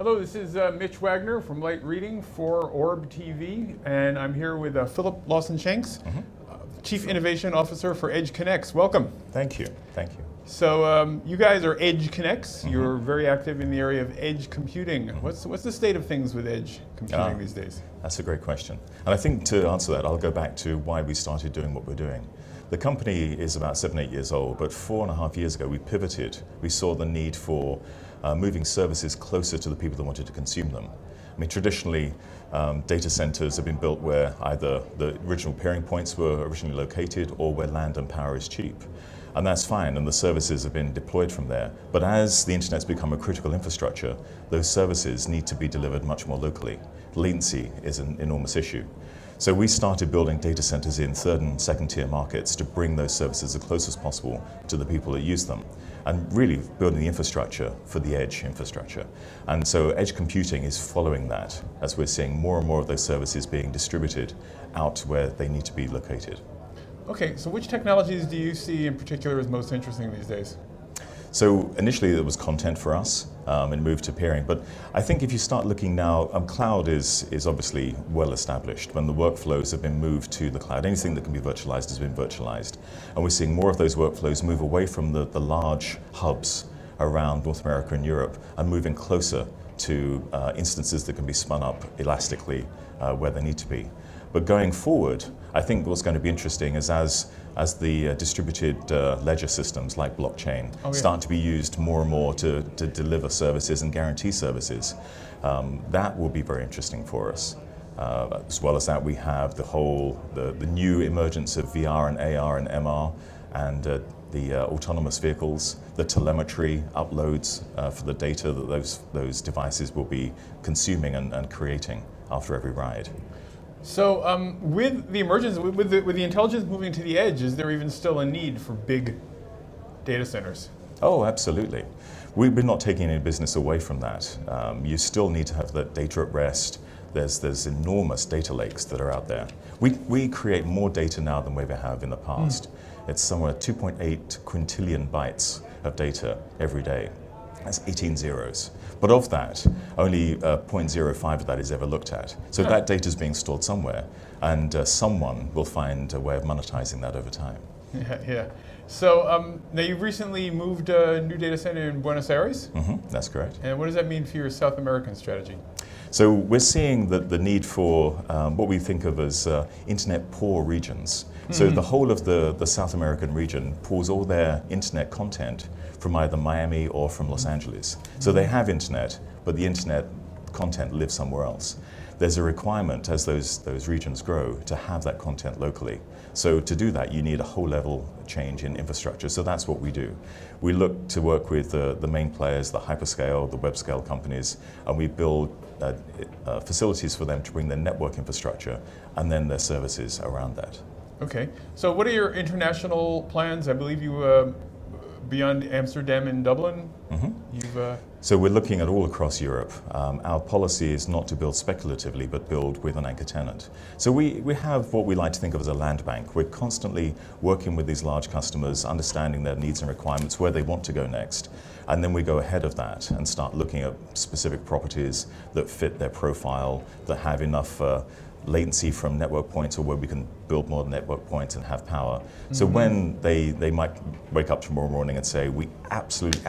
Hello, this is Mitch Wagner from Light Reading for OrbTV, and I'm here with Phill Lawson-Shanks, Chief Innovation Officer for EdgeConneX. Welcome. Thank you. Thank you. So you guys are EdgeConneX. You're very active in the area of edge computing. What's the state of things with edge computing these days? That's a great question. And I think to answer that, I'll go back to why we started doing what we're doing. The company is about 7-8 years old, but 4.5 years ago we pivoted. We saw the need for moving services closer to the people that wanted to consume them. I mean, traditionally, data centers have been built where either the original peering points were originally located or where land and power is cheap. And that's fine, and the services have been deployed from there. But as the internet's become a critical infrastructure, those services need to be delivered much more locally. Latency is an enormous issue. So we started building data centers in third and second tier markets to bring those services as close as possible to the people that use them, and really building the infrastructure for the edge infrastructure. And so edge computing is following that, as we're seeing more and more of those services being distributed out where they need to be located. Okay, so which technologies do you see in particular as most interesting these days? So initially it was content for us and moved to peering, but I think if you start looking now, cloud is obviously well established. When the workflows have been moved to the cloud, anything that can be virtualized has been virtualized. And we're seeing more of those workflows move away from the large hubs around North America and Europe and moving closer to instances that can be spun up elastically where they need to be. But going forward, I think what's going to be interesting is as the distributed ledger systems like blockchain start to be used more and more to deliver services and guarantee services, that will be very interesting for us. As well as that, we have the new emergence of VR and AR and MR and the autonomous vehicles, the telemetry uploads for the data that those devices will be consuming and creating after every ride. So with the emergence, with the intelligence moving to the edge, is there even still a need for big data centers? Oh, absolutely. We're not taking any business away from that. You still need to have that data at rest. There's enormous data lakes that are out there. We create more data now than we ever have in the past. It's somewhere 2.8 quintillion bytes of data every day. That's 18 zeros. But of that, only 0.05 of that is ever looked at. So that data is being stored somewhere, and someone will find a way of monetizing that over time. Yeah. So now you've recently moved a new data center in Buenos Aires? That's correct. And what does that mean for your South American strategy? So we're seeing the need for what we think of as internet poor regions. So the whole of the South American region pulls all their internet content from either Miami or from Los Angeles. So they have internet, but the internet content lives somewhere else. There's a requirement as those regions grow to have that content locally. So to do that, you need a whole level change in infrastructure. So that's what we do. We look to work with the main players, the hyperscale, the web scale companies, and we build facilities for them to bring their network infrastructure and then their services around that. Okay. So what are your international plans? I believe you, beyond Amsterdam and Dublin, So we're looking at all across Europe. Our policy is not to build speculatively, but build with an anchor tenant. So we have what we like to think of as a land bank. We're constantly working with these large customers, understanding their needs and requirements, where they want to go next. And then we go ahead of that and start looking at specific properties that fit their profile, that have enough latency from network points, or where we can build more network points and have power. So when they might wake up tomorrow morning and say, we absolutely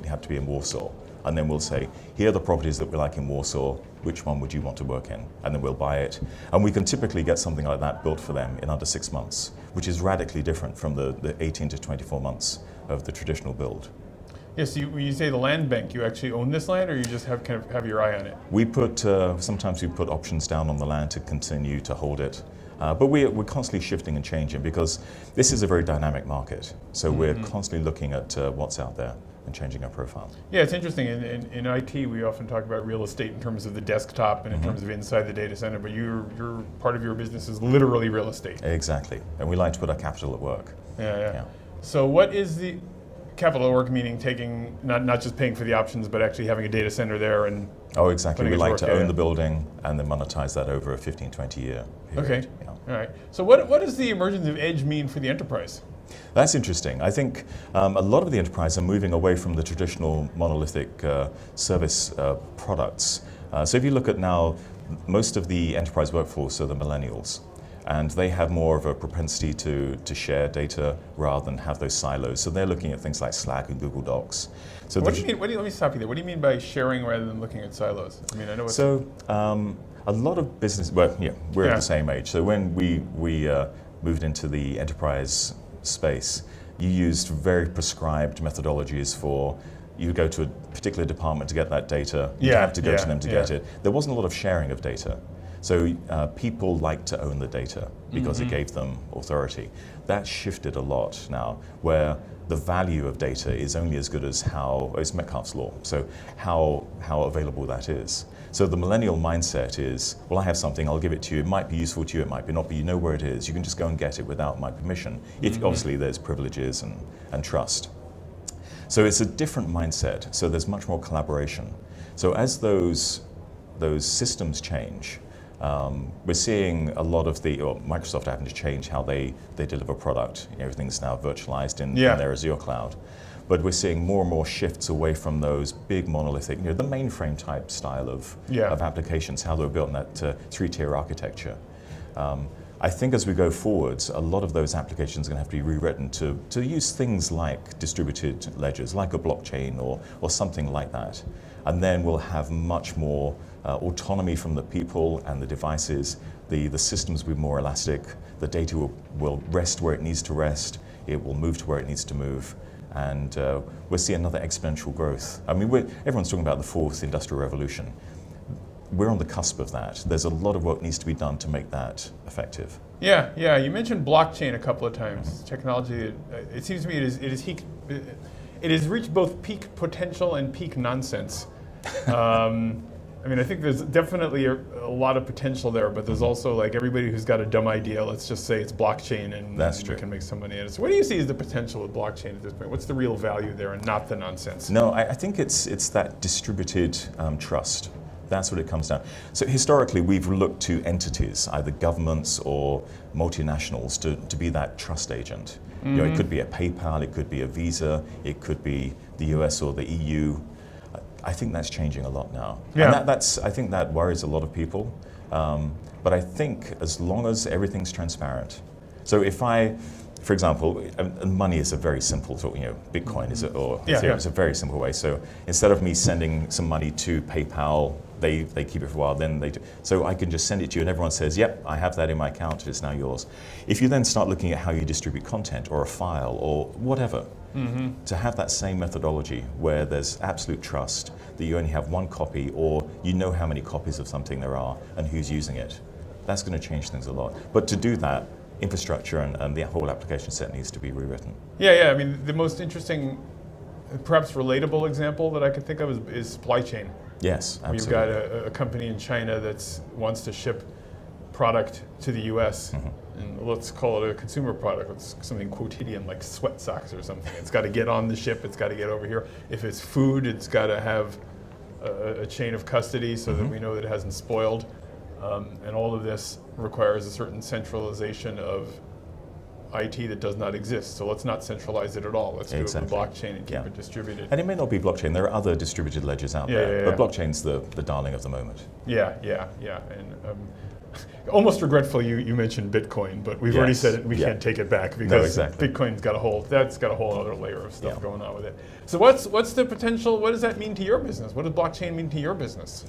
have to be in Warsaw. And then we'll say, here are the properties that we like in Warsaw, which one would you want to work in? And then we'll buy it. And we can typically get something like that built for them in under 6 months, which is radically different from the 18 to 24 months of the traditional build. Yes, when you say the land bank, you actually own this land, or you just have your eye on it? We put, sometimes we put options down on the land to continue to hold it. But we're constantly shifting and changing because this is a very dynamic market. So we're constantly looking at what's out there and changing our profile. Yeah, it's interesting. In IT, we often talk about real estate in terms of the desktop and in terms of inside the data center, but your part of your business is literally real estate. Exactly. And we like to put our capital at work. Yeah. So what is the capital at work, meaning taking, not just paying for the options, but actually having a data center there and Oh, exactly. We like to own the building and then monetize that over a 15, 20 year period. Okay. All right. So what does the emergence of edge mean for the enterprise? That's interesting. I think a lot of the enterprise are moving away from the traditional monolithic service products. So if you look at now, most of the enterprise workforce are the millennials, and they have more of a propensity to share data rather than have those silos. So they're looking at things like Slack and Google Docs. So what do you mean? Let me stop you there. What do you mean by sharing rather than looking at silos? I mean, I know. So a lot of business. Well, yeah, we're at the same age. So when we moved into the enterprise space, you used very prescribed methodologies for. You go to a particular department to get that data. You have to go to them to get it. There wasn't a lot of sharing of data. So people like to own the data because it gave them authority. That shifted a lot now, where the value of data is only as good as it's Metcalfe's law, so how available that is. So the millennial mindset is, well, I have something, I'll give it to you. It might be useful to you, it might be not, but you know where it is. You can just go and get it without my permission. If obviously there's privileges and trust. So it's a different mindset, so there's much more collaboration. So as those systems change, we're seeing a lot of Microsoft having to change how they deliver product. Everything's now virtualized in their Azure cloud. But we're seeing more and more shifts away from those big monolithic, the mainframe type style of applications, how they were built in that three-tier architecture. I think as we go forwards, a lot of those applications are going to have to be rewritten to use things like distributed ledgers, like a blockchain or something like that. And then we'll have much more autonomy from the people and the devices. The systems will be more elastic. The data will rest where it needs to rest. It will move to where it needs to move. And we'll see another exponential growth. I mean, everyone's talking about the fourth industrial revolution. We're on the cusp of that. There's a lot of work needs to be done to make that effective. Yeah. You mentioned blockchain a couple of times. Technology. It seems to me it has reached both peak potential and peak nonsense. I mean, I think there's definitely a lot of potential there, but there's also like everybody who's got a dumb idea, let's just say it's blockchain and we can make some money in it. So what do you see as the potential with blockchain at this point? What's the real value there and not the nonsense? No, I think it's that distributed trust. That's what it comes down. So historically, we've looked to entities, either governments or multinationals, to be that trust agent. It could be a PayPal, it could be a Visa, it could be the US or the EU. I think that's changing a lot now. Yeah. And I think that worries a lot of people. But I think as long as everything's transparent. So if for example, money is a very simple tool, Bitcoin is Ethereum is a very simple way. So instead of me sending some money to PayPal, they keep it for a while, then they do. So I can just send it to you and everyone says, yep, I have that in my account, it's now yours. If you then start looking at how you distribute content or a file or whatever, to have that same methodology where there's absolute trust that you only have one copy or you know how many copies of something there are and who's using it, that's going to change things a lot. But to do that, infrastructure and the whole application set needs to be rewritten. Yeah. I mean, the most interesting, perhaps relatable example that I could think of is supply chain. Yes, absolutely. You've got a company in China that wants to ship product to the US, and let's call it a consumer product. It's something quotidian like sweat socks or something. It's got to get on the ship, it's got to get over here. If it's food, it's got to have a chain of custody so that we know that it hasn't spoiled. And all of this requires a certain centralization of IT that does not exist. So let's not centralize it at all. Let's do it with blockchain and keep it distributed. And it may not be blockchain. There are other distributed ledgers out there. But blockchain's the darling of the moment. Yeah. And almost regretful you mentioned Bitcoin, but we've already said it. We can't take it back because Bitcoin's got a whole other layer of stuff going on with it. So what's the potential? What does that mean to your business? What does blockchain mean to your business?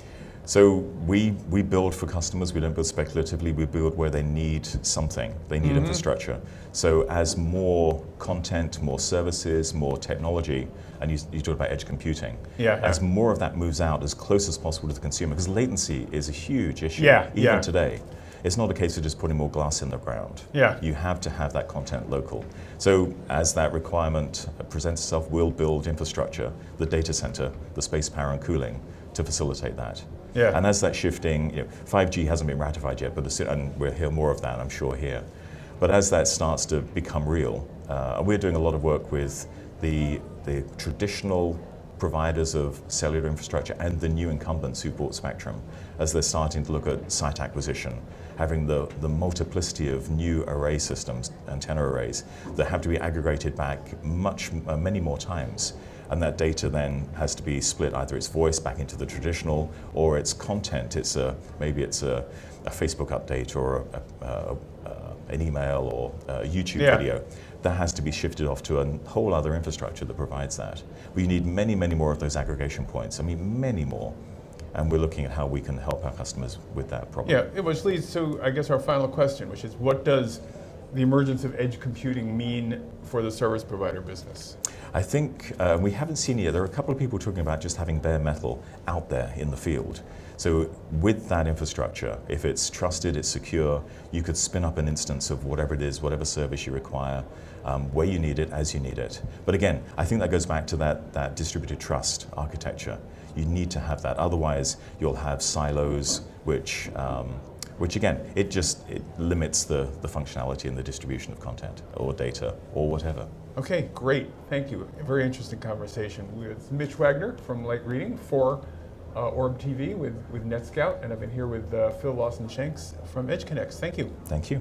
So we build for customers. We don't build speculatively. We build where they need something. They need infrastructure. So as more content, more services, more technology, and you talked about edge computing, as more of that moves out as close as possible to the consumer, because latency is a huge issue even today. It's not a case of just putting more glass in the ground. You have to have that content local. So as that requirement presents itself, we'll build infrastructure, the data center, the space power and cooling to facilitate that. And as that's shifting, 5G hasn't been ratified yet, and we'll hear more of that, I'm sure, here. But as that starts to become real, we're doing a lot of work with the traditional providers of cellular infrastructure and the new incumbents who bought spectrum, as they're starting to look at site acquisition, having the multiplicity of new array systems, antenna arrays, that have to be aggregated back many more times. And that data then has to be split, either it's voice back into the traditional, or it's content. Maybe it's a Facebook update, or an email, or a YouTube video. That has to be shifted off to a whole other infrastructure that provides that. We need many, many more of those aggregation points. I mean, many more. And we're looking at how we can help our customers with that problem. Yeah, which leads to, I guess, our final question, which is, what does the emergence of edge computing mean for the service provider business? I think we haven't seen it yet. There are a couple of people talking about just having bare metal out there in the field. So with that infrastructure, if it's trusted, it's secure, you could spin up an instance of whatever it is, whatever service you require, where you need it, as you need it. But again, I think that goes back to that distributed trust architecture. You need to have that. Otherwise, you'll have silos, which again, it limits the functionality and the distribution of content or data or whatever. Okay, great. Thank you. A very interesting conversation with Mitch Wagner from Light Reading for OrbTV with NetScout, and I've been here with Phill Lawson-Shanks from EdgeConneX. Thank you. Thank you.